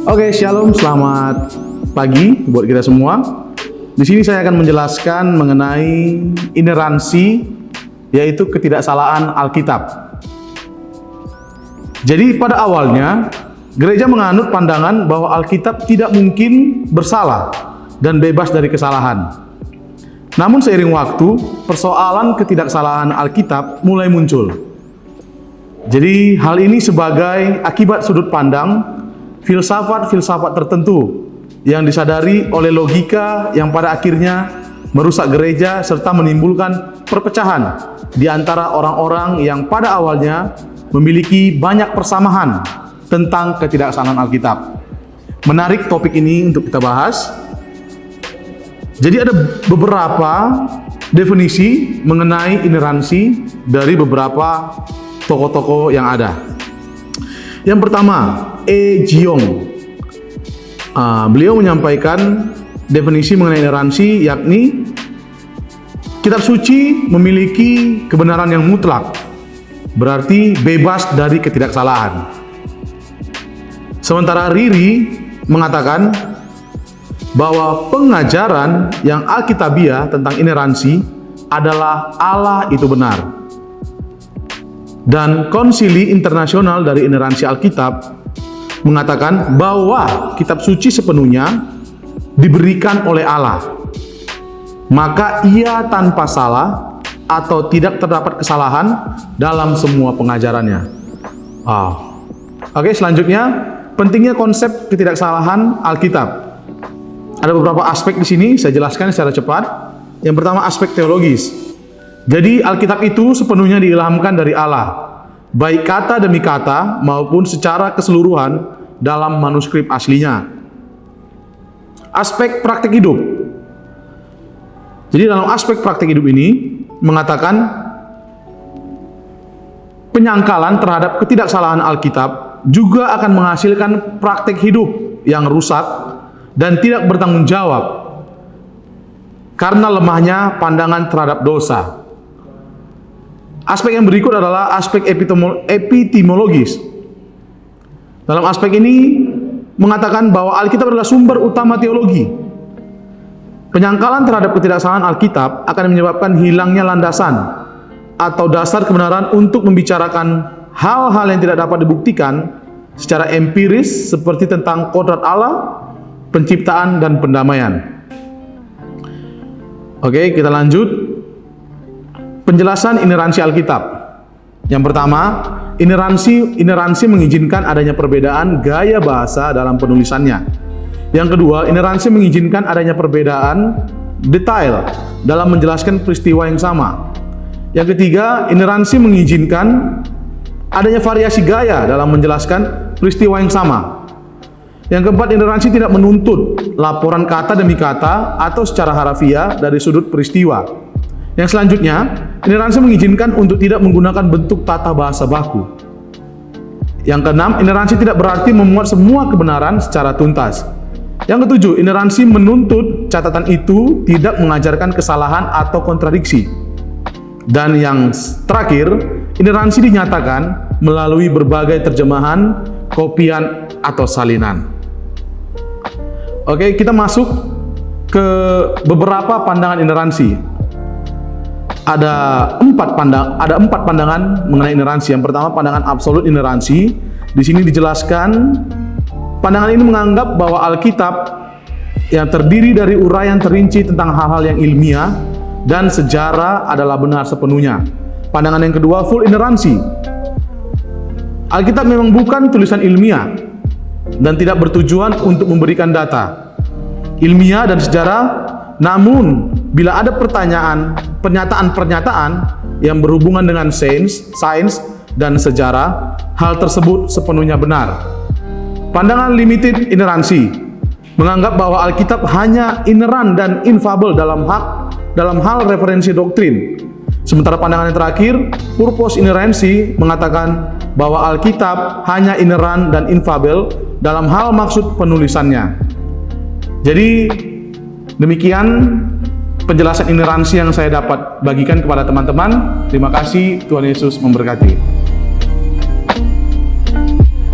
Oke, shalom, selamat pagi buat kita semua. Di sini saya akan menjelaskan mengenai ineransi, yaitu ketidaksalaan Alkitab. Jadi pada awalnya, gereja menganut pandangan bahwa Alkitab tidak mungkin bersalah dan bebas dari kesalahan. Namun seiring waktu, persoalan ketidaksalahan Alkitab mulai muncul. Jadi hal ini sebagai akibat sudut pandang filsafat-filsafat tertentu yang disadari oleh logika yang pada akhirnya merusak gereja serta menimbulkan perpecahan di antara orang-orang yang pada awalnya memiliki banyak persamaan tentang ketidaksalaan Alkitab. Menarik topik ini untuk kita bahas. Jadi ada beberapa definisi mengenai ineransi dari beberapa tokoh-tokoh yang ada. Yang pertama, E. Jiong. Beliau menyampaikan definisi mengenai ineransi, yakni kitab suci memiliki kebenaran yang mutlak, berarti bebas dari ketidaksalaan. Sementara Riri mengatakan bahwa pengajaran yang alkitabiah tentang ineransi adalah Allah itu benar. Dan Konsili Internasional dari Ineransi Alkitab mengatakan bahwa kitab suci sepenuhnya diberikan oleh Allah, maka ia tanpa salah atau tidak terdapat kesalahan dalam semua pengajarannya. Oke, selanjutnya pentingnya konsep ketidaksalahan Alkitab. Ada beberapa aspek di sini, saya jelaskan secara cepat. Yang pertama, aspek teologis. Jadi Alkitab itu sepenuhnya diilhamkan dari Allah, baik kata demi kata maupun secara keseluruhan dalam manuskrip aslinya. Aspek praktik hidup. Jadi dalam aspek praktik hidup ini mengatakan penyangkalan terhadap ketidaksalaan Alkitab juga akan menghasilkan praktik hidup yang rusak dan tidak bertanggung jawab karena lemahnya pandangan terhadap dosa. Aspek yang berikut adalah aspek epistemologis. Dalam aspek ini mengatakan bahwa Alkitab adalah sumber utama teologi. Penyangkalan terhadap ketidaksalaan Alkitab akan menyebabkan hilangnya landasan atau dasar kebenaran untuk membicarakan hal-hal yang tidak dapat dibuktikan secara empiris seperti tentang kodrat Allah, penciptaan, dan pendamaian. Oke, kita lanjut. Penjelasan ineransi Alkitab. Yang pertama, ineransi mengizinkan adanya perbedaan gaya bahasa dalam penulisannya. Yang kedua, ineransi mengizinkan adanya perbedaan detail dalam menjelaskan peristiwa yang sama. Yang ketiga, ineransi mengizinkan adanya variasi gaya dalam menjelaskan peristiwa yang sama. Yang keempat, ineransi tidak menuntut laporan kata demi kata atau secara harafiah dari sudut peristiwa. Yang selanjutnya, ineransi mengizinkan untuk tidak menggunakan bentuk tata bahasa baku. Yang keenam, ineransi tidak berarti memuat semua kebenaran secara tuntas. Yang ketujuh, ineransi menuntut catatan itu tidak mengajarkan kesalahan atau kontradiksi. Dan yang terakhir, ineransi dinyatakan melalui berbagai terjemahan, kopian, atau salinan. Oke, kita masuk ke beberapa pandangan ineransi. Ada empat pandangan mengenai ineransi. Yang pertama, pandangan absolut ineransi. Di sini dijelaskan pandangan ini menganggap bahwa Alkitab yang terdiri dari uraian terinci tentang hal-hal yang ilmiah dan sejarah adalah benar sepenuhnya. Pandangan yang kedua, full ineransi. Alkitab memang bukan tulisan ilmiah dan tidak bertujuan untuk memberikan data ilmiah dan sejarah. Namun, bila ada pernyataan-pernyataan yang berhubungan dengan sains dan sejarah, hal tersebut sepenuhnya benar. Pandangan limited ineransi menganggap bahwa Alkitab hanya ineran dan infalibel dalam hal referensi doktrin. Sementara pandangan yang terakhir, purpose ineransi, mengatakan bahwa Alkitab hanya ineran dan infalibel dalam hal maksud penulisannya. Jadi demikian penjelasan ineransi yang saya dapat bagikan kepada teman-teman. Terima kasih, Tuhan Yesus memberkati.